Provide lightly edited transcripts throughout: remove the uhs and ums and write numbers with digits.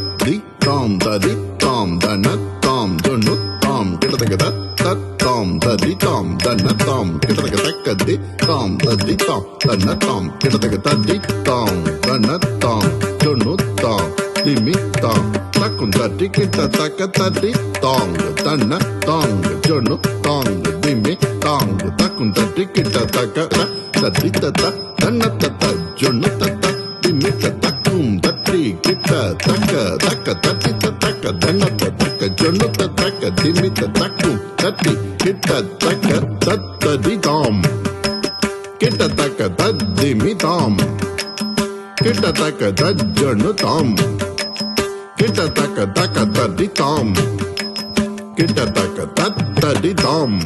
தத்தி தாம் ததி தாம் தன தாம் தொண்ணு தாம் கிட்டத்தக்க தாம் ததி தாம் தன தாம் கிட்டத்தக்க தக்கதி தாம் ததி தாம் தன தாம் கிட்டத்தக்க ததி தாம் தன தாம் தொண்ணு தாம் திமி தாம் தக்கும் தட்டி கிட்ட தக்க தட்டி தாங்க தன்ன தாங்க சொன்னு தாங்க திமி தாங்க தக்கும் தட்டி கிட்ட தக்க தட்டி தத்த தன்ன தத்த சொன்னு தத்த திமி தக்கும் தட்டி கிட்ட தக்க தக்க தட்டி தக்க தன்ன தக்க சொன்னு தக்க திமி தக்கும் தட்டி கிட்ட தக்க தத்ததி தாம் கிட்ட தக்க தத்திமி தாம் கிட்ட தக்க தஜ்ஜொன்னு தாம் கிட்ட தக்க தக்க தடி தாம் கிட்ட தக்க தத்தடி தாம்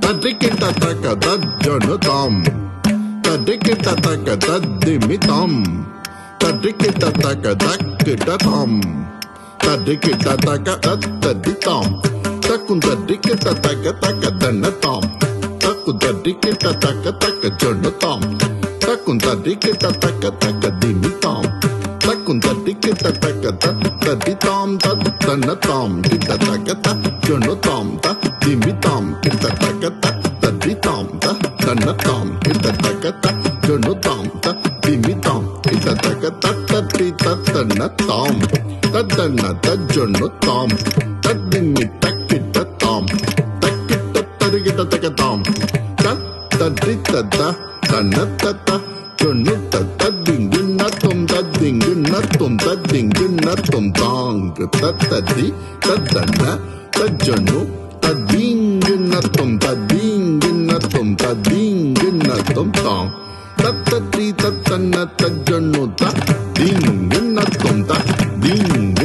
தடி கிட்ட தக்க தஜ்ஜொன்னு தாம் தடி கிட்ட தக்க தத்திமி தாம் தடி கிட்ட தக்க தக்கிட்ட தாம் தடி கிட்ட தக்க தத்தடி தாம் தக்கும் தடி கிட்ட தக்க தக்க தன்ன தாம் தக்கும் தடி கிட்ட தக்க தக்க ஜொன்னு தாம் தக்கும் தடி கிட்ட தக்க தக்க திமி தாம் தக்கும் தடி கிட்ட தக்க தடி தாம் தன்ன தாம் கிட்ட தக்க ஜொன்னு தாம் திமி தாம் கிட்ட தக்க தடி தாம் தன்ன தாம் கிட்ட தக்க ஜொன்னு தாம் திமி தாம் கிட்ட தக்க தட்டி தன்ன தாம் தன்ன தஜொன்னு தாம் தத்திமி தக்கிட்ட தாம் தக்கிட்ட தருகிட்ட தக்க தாம் தட்டி தத்த தன்ன தத்த சொன்னு தத்திங்கு நத்தும் தத்திங்கு நத்தும் தத்திங்கு நத்தும் தாங்கு தத்ததி தத்தன்ன தஜொன்னு தத்தீங்கு நத்தும் தத்தீங்கு நத்தும் தத்தீங்கு நத்தும் தாம் தத்ததி தத்தன்ன தஜொன்னு தீங்கு நத்தும் தீங்கு